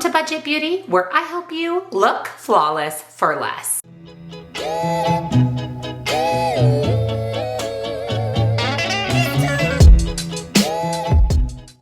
to Budget Beauty, where I help you look flawless for less.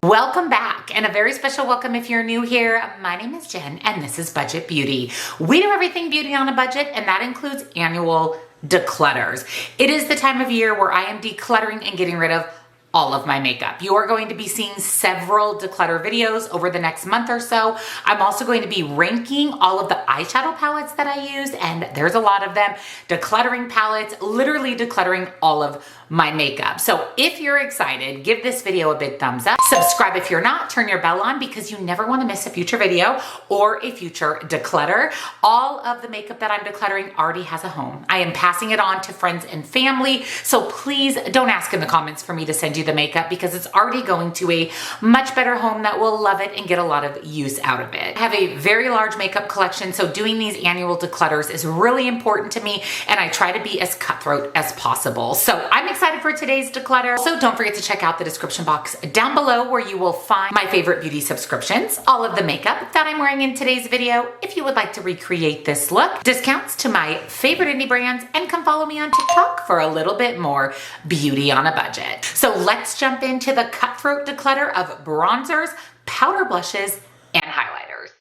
Welcome back, and a very special welcome if you're new here. My name is Jen, and this is Budget Beauty. We do everything beauty on a budget, and that includes annual declutters. It is the time of year where I am decluttering and getting rid of all of my makeup. You are going to be seeing several declutter videos over the next month or so. I'm also going to be ranking all of the eyeshadow palettes that I use, and there's a lot of them. Decluttering palettes, literally decluttering all of my makeup. So if you're excited, give this video a big thumbs up. Subscribe if you're not, turn your bell on because you never want to miss a future video or a future declutter. All of the makeup that I'm decluttering already has a home. I am passing it on to friends and family. So please don't ask in the comments for me to send you the makeup because it's already going to a much better home that will love it and get a lot of use out of it. I have a very large makeup collection, so doing these annual declutters is really important to me, and I try to be as cutthroat as possible. So I'm excited for today's declutter. Also, don't forget to check out the description box down below where you will find my favorite beauty subscriptions, all of the makeup that I'm wearing in today's video. If you would like to recreate this look, discounts to my favorite indie brands, and come follow me on TikTok for a little bit more beauty on a budget. So let's jump into the cutthroat declutter of bronzers, powder blushes, and highlighters.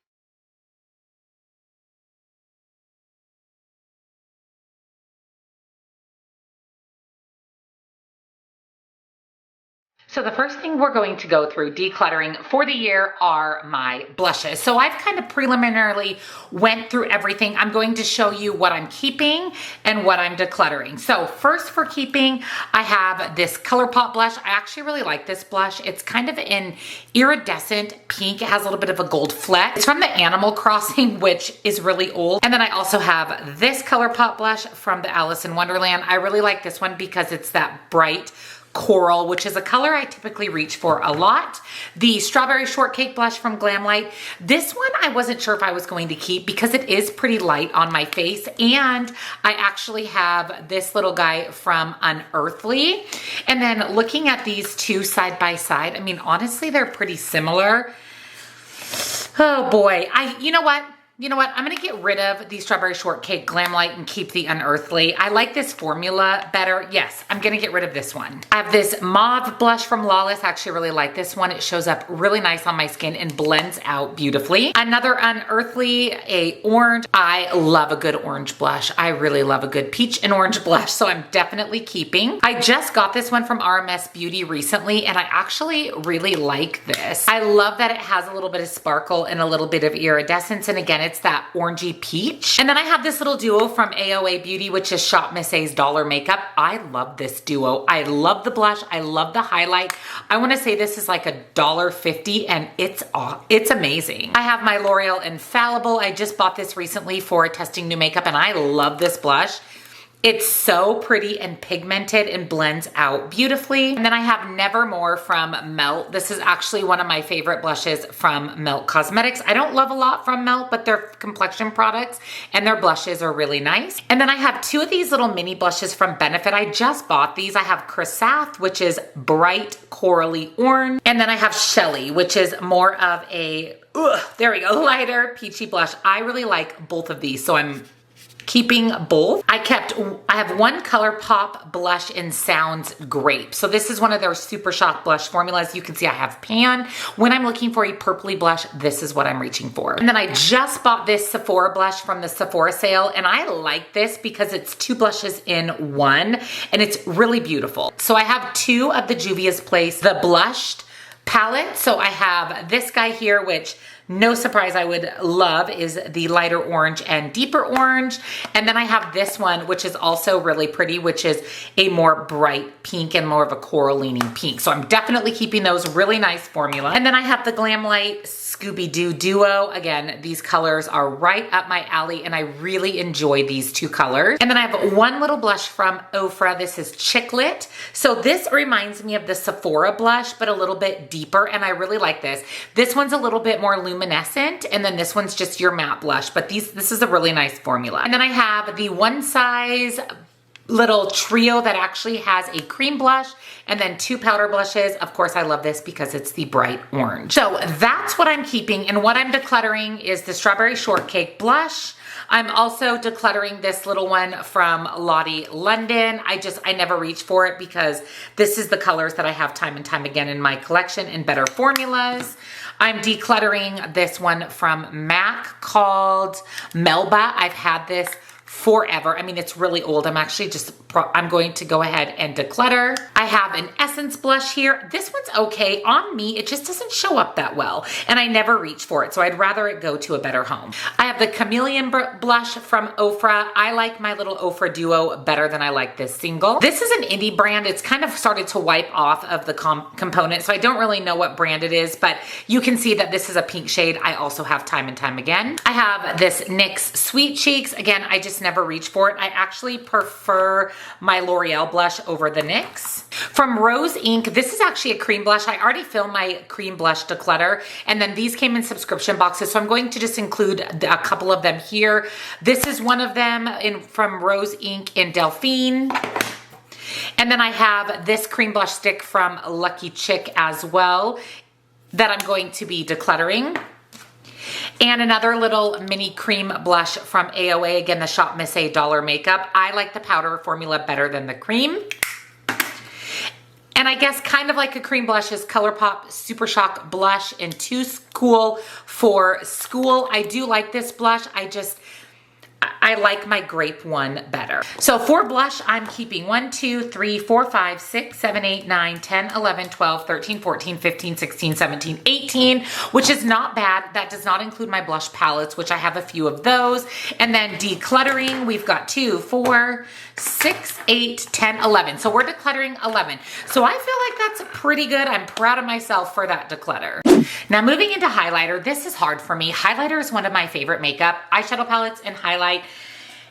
So the first thing we're going to go through decluttering for the year are my blushes. So I've kind of preliminarily went through everything. I'm going to show you what I'm keeping and what I'm decluttering. So first for keeping, I have this ColourPop blush. I actually really like this blush. It's kind of an iridescent pink. It has a little bit of a gold fleck. It's from the Animal Crossing, which is really old. And then I also have this ColourPop blush from the Alice in Wonderland. I really like this one because it's that bright coral, which is a color I typically reach for a lot. The Strawberry Shortcake blush from Glamlight. This one I wasn't sure if I was going to keep because it is pretty light on my face, and I actually have this little guy from Unearthly. And then looking at these two side by side, I mean, honestly, they're pretty similar. Oh boy, you know what? I'm gonna get rid of the Strawberry Shortcake Glamlight and keep the Unearthly. I like this formula better. Yes, I'm gonna get rid of this one. I have this mauve blush from Lawless. I actually really like this one. It shows up really nice on my skin and blends out beautifully. Another Unearthly, a orange. I love a good orange blush. I really love a good peach and orange blush, so I'm definitely keeping. I just got this one from RMS Beauty recently, and I actually really like this. I love that it has a little bit of sparkle and a little bit of iridescence, and again, it's that orangey peach. And then I have this little duo from AOA Beauty, which is Shop Miss A's Dollar Makeup. I love this duo. I love the blush. I love the highlight. I want to say this is like $1.50, and it's amazing. I have my L'Oreal Infallible. I just bought this recently for testing new makeup, and I love this blush. It's so pretty and pigmented and blends out beautifully. And then I have Nevermore from Melt. This is actually one of my favorite blushes from Melt Cosmetics. I don't love a lot from Melt, but they're complexion products and their blushes are really nice. And then I have two of these little mini blushes from Benefit. I just bought these. I have Chrysath, which is bright corally orange. And then I have Shelly, which is more of a, there we go, lighter peachy blush. I really like both of these, so I'm keeping both. I have one ColourPop blush in Sounds Grape. So this is one of their Super Shock blush formulas. You can see I have Pan. When I'm looking for a purpley blush, this is what I'm reaching for. And then I just bought this Sephora blush from the Sephora sale, and I like this because it's two blushes in one, and it's really beautiful. So I have two of the Juvia's Place, the blushed palette. So I have this guy here, which no surprise I would love, is the lighter orange and deeper orange. And then I have this one, which is also really pretty, which is a more bright pink and more of a coral leaning pink. So I'm definitely keeping those. Really nice formula. And then I have the Glamlight Scooby-Doo Duo. Again, these colors are right up my alley, and I really enjoy these two colors. And then I have one little blush from Ofra. This is Chicklet. So this reminds me of the Sephora blush, but a little bit deeper, and I really like this. This one's a little bit more luminescent, and then this one's just your matte blush, but this is a really nice formula. And then I have the One Size little trio that actually has a cream blush and then 2 powder blushes. Of course, I love this because it's the bright orange. So that's what I'm keeping, and what I'm decluttering is the Strawberry Shortcake blush. I'm also decluttering this little one from Lottie London. I never reach for it because this is the colors that I have time and time again in my collection in better formulas. I'm decluttering this one from MAC called Melba. I've had this forever. I mean, it's really old. I'm going to go ahead and declutter. I have an Essence blush here. This one's okay. On me, it just doesn't show up that well, and I never reach for it, so I'd rather it go to a better home. I have the Chameleon blush from Ofra. I like my little Ofra duo better than I like this single. This is an indie brand. It's kind of started to wipe off of the component, so I don't really know what brand it is, but you can see that this is a pink shade I also have time and time again. I have this NYX Sweet Cheeks. Again, I just never reach for it. I actually prefer my L'Oreal blush over the NYX. From Rose Inc, this is actually a cream blush. I already filmed my cream blush declutter, and then these came in subscription boxes, so I'm going to just include a couple of them here. This is one of them from Rose Inc in Delphine. And then I have this cream blush stick from Lucky Chick as well that I'm going to be decluttering. And another little mini cream blush from AOA, again, the Shop Miss A Dollar Makeup. I like the powder formula better than the cream. And I guess kind of like a cream blush is ColourPop Super Shock Blush in Too Cool for School. I do like this blush. I like my grape one better. So for blush, I'm keeping 1, 2, 3, 4, 5, 6, 7, 8, 9, 10, 11, 12, 13, 14, 15, 16, 17, 18, which is not bad. That does not include my blush palettes, which I have a few of those. And then decluttering, we've got 2, 4, 6, 8, 10, 11. So we're decluttering 11. So I feel like that's pretty good. I'm proud of myself for that declutter. Now moving into highlighter, this is hard for me. Highlighter is one of my favorite makeup, eyeshadow palettes and highlight.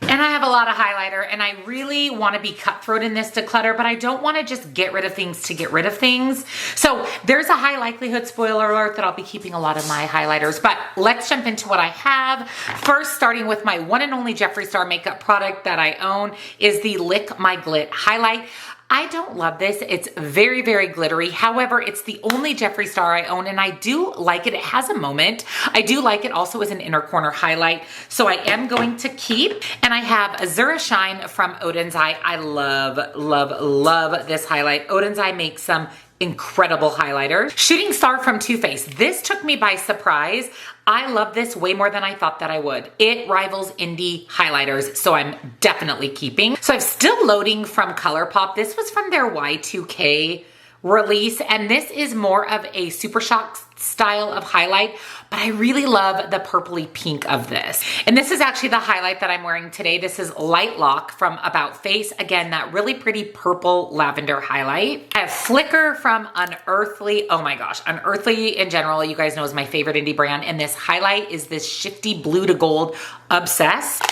And I have a lot of highlighter, and I really want to be cutthroat in this declutter, but I don't want to just get rid of things to get rid of things. So there's a high likelihood, spoiler alert, that I'll be keeping a lot of my highlighters, but let's jump into what I have. First, starting with my one and only Jeffree Star makeup product that I own is the Lick My Glit highlight. I don't love this. It's very, very glittery. However, it's the only Jeffree Star I own, and I do like it. It has a moment. I do like it also as an inner corner highlight, so I am going to keep. And I have Azura Shine from Odin's Eye. I love, love, love this highlight. Odin's Eye makes some incredible highlighter. Shooting Star from Too Faced. This took me by surprise. I love this way more than I thought that I would. It rivals indie highlighters, so I'm definitely keeping. So I'm still loading from ColourPop. This was from their Y2K release, and this is more of a Super Shock style of highlight, but I really love the purpley pink of this. And this is actually the highlight that I'm wearing today. This is Light Lock from About Face. Again, that really pretty purple lavender highlight. I have Flicker from Unearthly. Oh my gosh, Unearthly in general, you guys know, is my favorite indie brand, and this highlight is this shifty blue to gold Obsessed.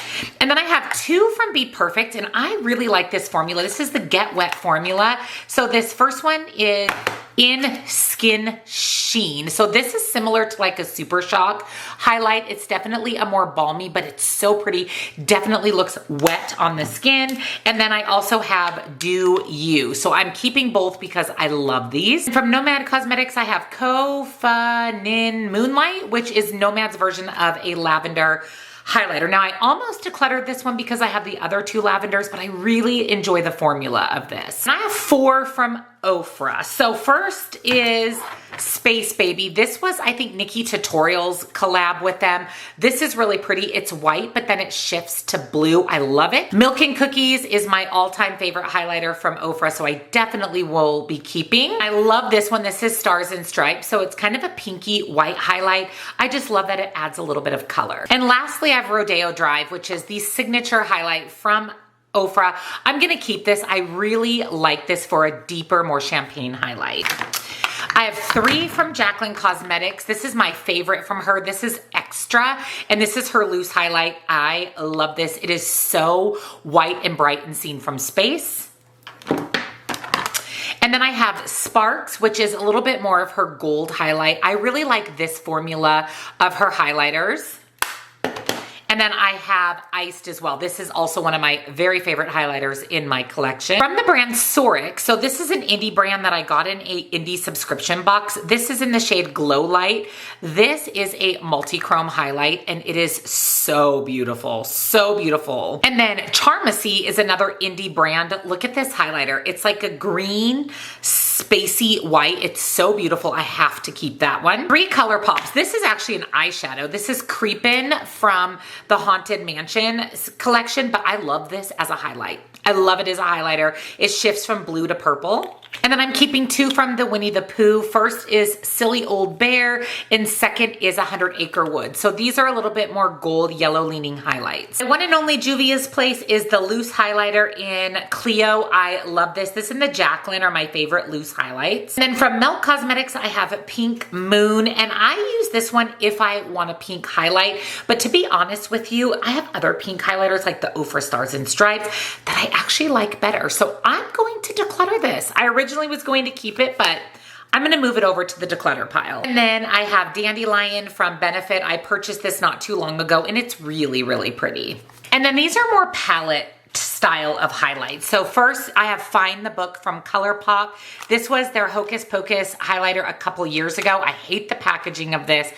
And then I have two from Be Perfect, and I really like this formula. This is the Get Wet formula. So this first one is in Skin Sheen. So this is similar to like a Super Shock highlight. It's definitely a more balmy, but it's so pretty. Definitely looks wet on the skin. And then I also have Do You. So I'm keeping both because I love these. From Nomad Cosmetics, I have Nin Moonlight, which is Nomad's version of a lavender highlighter. Now I almost decluttered this one because I have the other two lavenders, but I really enjoy the formula of this. And I have four from Ofra. So first is Space Baby. This was, I think, Nikki Tutorials collab with them. This is really pretty. It's white, but then it shifts to blue. I love it. Milk and Cookies is my all-time favorite highlighter from Ofra, so I definitely will be keeping. I love this one. This is Stars and Stripes, so it's kind of a pinky white highlight. I just love that it adds a little bit of color. And lastly, I have Rodeo Drive, which is the signature highlight from Ofra. I'm gonna keep this. I really like this for a deeper, more champagne highlight. I have three from Jaclyn Cosmetics. This is my favorite from her. This is Extra, and this is her loose highlight. I love this. It is so white and bright and seen from space. And then I have Sparks, which is a little bit more of her gold highlight. I really like this formula of her highlighters. And then I have Iced as well. This is also one of my very favorite highlighters in my collection. From the brand Soric. So this is an indie brand that I got in a indie subscription box. This is in the shade Glow Light. This is a multi-chrome highlight and it is so beautiful, so beautiful. And then Charmacy is another indie brand. Look at this highlighter. It's like a green, spacey white. It's so beautiful. I have to keep that one. 3 color pops. This is actually an eyeshadow. This is Creepin' from the Haunted Mansion collection, but I love this as a highlight. I love it as a highlighter. It shifts from blue to purple. And then I'm keeping 2 from the Winnie the Pooh. First is Silly Old Bear, and second is 100 Acre Wood. So these are a little bit more gold, yellow leaning highlights. The one and only Juvia's Place is the loose highlighter in Clio. I love this. This and the Jacqueline are my favorite loose highlights. And then from Melt Cosmetics, I have Pink Moon, and I use this one if I want a pink highlight. But to be honest with you, I have other pink highlighters like the Ofra Stars and Stripes that I actually like better. So I'm going to declutter this. I originally was going to keep it, but I'm gonna move it over to the declutter pile. And then I have Dandelion from Benefit. I purchased this not too long ago and it's really, really pretty. And then these are more palette style of highlights. So first I have Find the Book from ColourPop. This was their Hocus Pocus highlighter a couple years ago. I hate the packaging of this,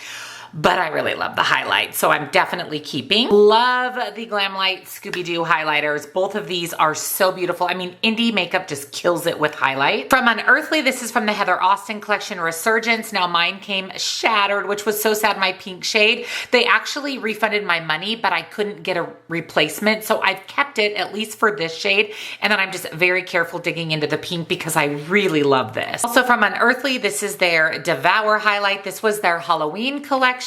but I really love the highlight, so I'm definitely keeping. Love the Glamlite Scooby-Doo highlighters. Both of these are so beautiful. I mean, indie makeup just kills it with highlight. From Unearthly, this is from the Heather Austin collection, Resurgence. Now mine came shattered, which was so sad, my pink shade. They actually refunded my money, but I couldn't get a replacement, so I've kept it at least for this shade, and then I'm just very careful digging into the pink because I really love this. Also from Unearthly, this is their Devour highlight. This was their Halloween collection.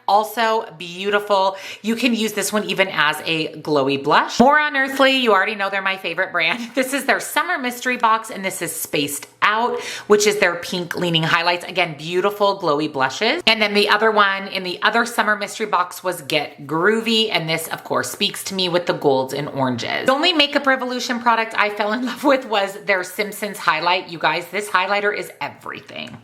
Also beautiful. You can use this one even as a glowy blush. More Unearthly, you already know they're my favorite brand. This is their Summer Mystery Box, and this is Spaced Out, which is their pink leaning highlights. Again, beautiful glowy blushes. And then the other one in the other Summer Mystery Box was Get Groovy, and this of course speaks to me with the golds and oranges. The only Makeup Revolution product I fell in love with was their Simpsons highlight. You guys, this highlighter is everything.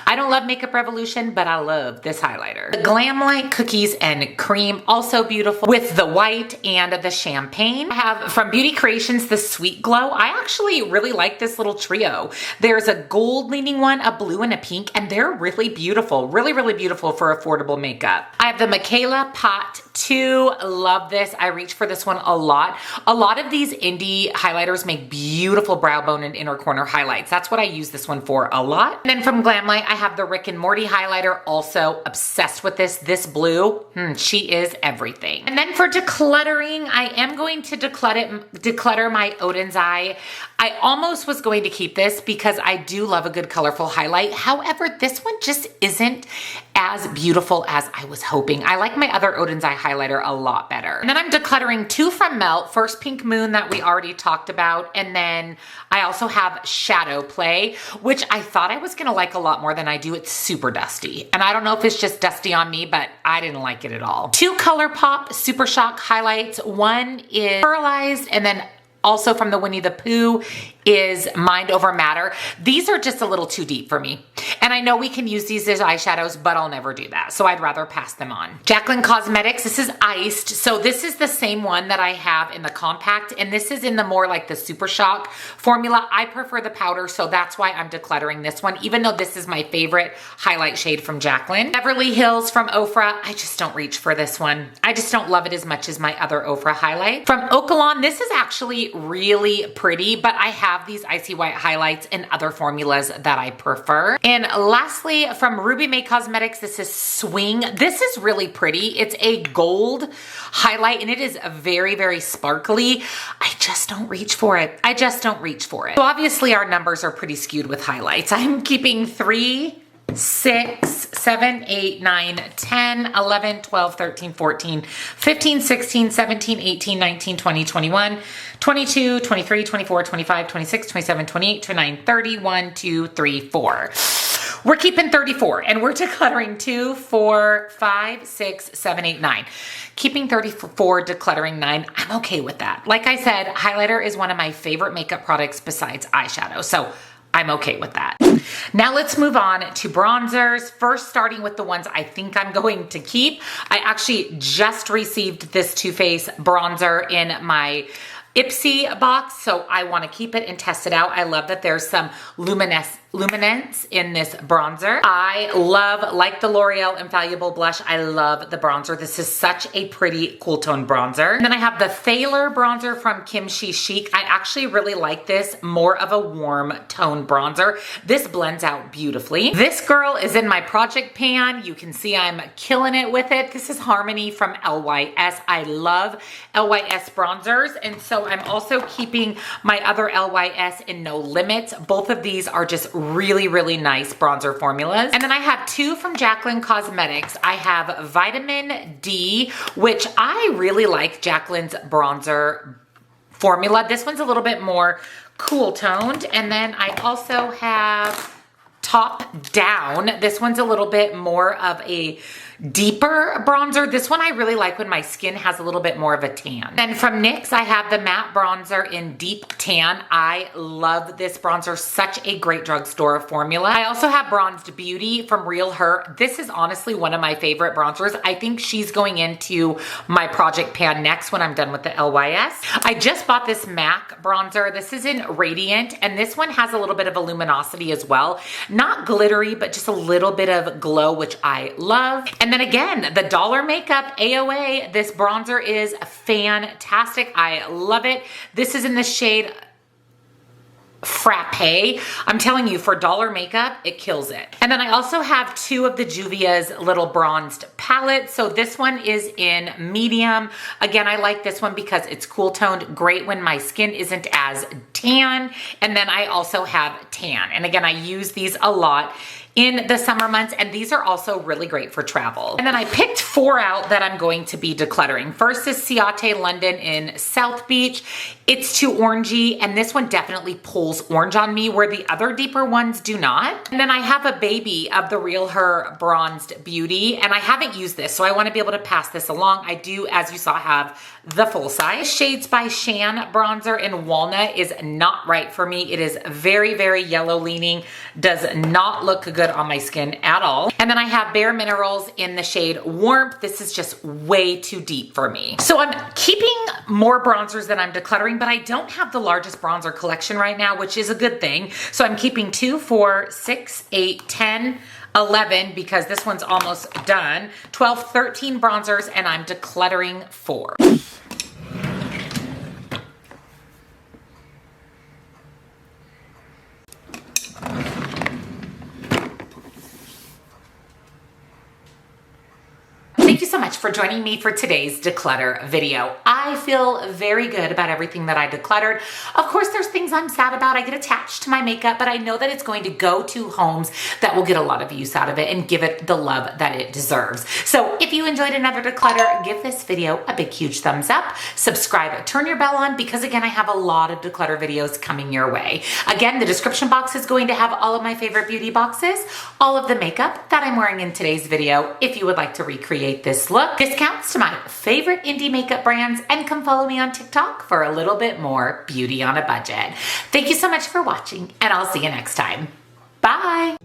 I don't love Makeup Revolution, but I love this highlighter. The Glamlite Cookies and Cream, also beautiful with the white and the champagne. I have from Beauty Creations, the Sweet Glow. I actually really like this little trio. There's a gold leaning one, a blue and a pink, and they're really beautiful. Really, really beautiful for affordable makeup. I have the Michaela Pot 2. Love this. I reach for this one a lot. A lot of these indie highlighters make beautiful brow bone and inner corner highlights. That's what I use this one for a lot. And then from Glamlite, I have the Rick and Morty highlighter. Also obsessed with this. This blue, she is everything. And then for decluttering, I am going to declutter my Odin's Eye. I almost was going to keep this because I do love a good colorful highlight. However, this one just isn't as beautiful as I was hoping. I like my other Odin's Eye highlighter a lot better. And then I'm decluttering 2 from Melt. First, Pink Moon that we already talked about. And then I also have Shadow Play, which I thought I was gonna like a lot more than I do. It's super dusty. And I don't know if it's just dusty on me, but I didn't like it at all. 2 ColourPop Super Shock highlights. One is Pearlized, and then also from the Winnie the Pooh is Mind Over Matter. These are just a little too deep for me. And I know we can use these as eyeshadows, but I'll never do that. So I'd rather pass them on. Jacqueline Cosmetics, this is Iced. So this is the same one that I have in the compact, and this is in the more like the Super Shock formula. I prefer the powder, so that's why I'm decluttering this one, even though this is my favorite highlight shade from Jacqueline. Beverly Hills from Ofra, I just don't reach for this one. I just don't love it as much as my other Ofra highlight. From Okalon, this is actually really pretty, but I have these icy white highlights and other formulas that I prefer. And lastly, from Ruby May Cosmetics, this is Swing. This is really pretty. It's a gold highlight and it is very, very sparkly. I just don't reach for it. I just don't reach for it. So obviously our numbers are pretty skewed with highlights. I'm keeping 3, 6, 7, 8, 9, 10, 11, 12, 13, 14, 15, 16, 17, 18, 19, 20, 21, 22, 23, 24, 25, 26, 27, 28, 29, 30, 1, 2, 3, 4. We're keeping 34 and we're decluttering 2, 4, 5, 6, 7, 8, 9. Keeping 34, decluttering 9, I'm okay with that. Like I said, highlighter is one of my favorite makeup products besides eyeshadow, so I'm okay with that. Now let's move on to bronzers. First, starting with the ones I think I'm going to keep. I actually just received this Too Faced bronzer in my Ipsy box, so I want to keep it and test it out. I love that there's some luminance in this bronzer. I love, like the L'Oreal Infallible Blush, I love the bronzer. This is such a pretty cool tone bronzer. And then I have the Thaler bronzer from Kimchi Chic. I actually really like this, more of a warm tone bronzer. This blends out beautifully. This girl is in my project pan. You can see I'm killing it with it. This is Harmony from LYS. I love LYS bronzers, and so I'm also keeping my other LYS in No Limits. Both of these are just really nice bronzer formulas. And then I have two from Jaclyn Cosmetics. I have Vitamin D, which I really like Jaclyn's bronzer formula. This one's a little bit more cool toned. And then I also have Top Down. This one's a little bit more of a deeper bronzer. This one I really like when my skin has a little bit more of a tan. Then from NYX, I have the matte bronzer in Deep Tan. I love this bronzer, such a great drugstore formula. I also have Bronzed Beauty from Real Her. This is honestly one of my favorite bronzers. I think she's going into my project pan next when I'm done with the LYS. I just bought this MAC bronzer. This is in Radiant, and this one has a little bit of a luminosity as well. Not glittery, but just a little bit of glow, which I love. And then again, the Dollar Makeup AOA, this bronzer is fantastic. I love it. This is in the shade Frappe. I'm telling you, for Dollar Makeup, it kills it. And then I also have two of the Juvia's little bronzed palettes. So this one is in medium. Again, I like this one because it's cool toned, great when my skin isn't as tan. And then I also have tan. And again, I use these a lot in the summer months, and these are also really great for travel. And then I picked four out that I'm going to be decluttering. First is Ciate London in South Beach. It's too orangey, and this one definitely pulls orange on me, where the other deeper ones do not. And then I have a baby of the Real Her Bronzed Beauty, and I haven't used this, so I want to be able to pass this along. I do, as you saw, have the full size. Shades by Shan bronzer in Walnut is not right for me. It is very yellow leaning, does not look good on my skin at all. And then I have Bare Minerals in the shade Warmth. This is just way too deep for me. So I'm keeping more bronzers than I'm decluttering, but I don't have the largest bronzer collection right now, which is a good thing. So I'm keeping 2, 4, 6, 8, 10, 11, because this one's almost done, 12, 13 bronzers, and I'm decluttering 4. Thank you so much for joining me for today's declutter video. I feel very good about everything that I decluttered. Of course, there's things I'm sad about. I get attached to my makeup, but I know that it's going to go to homes that will get a lot of use out of it and give it the love that it deserves. So if you enjoyed another declutter, give this video a big, huge thumbs up. Subscribe, turn your bell on, because again, I have a lot of declutter videos coming your way. Again, the description box is going to have all of my favorite beauty boxes, all of the makeup that I'm wearing in today's video, if you would like to recreate this look, discounts to my favorite indie makeup brands, and come follow me on TikTok for a little bit more beauty on a budget. Thank you so much for watching, and I'll see you next time. Bye.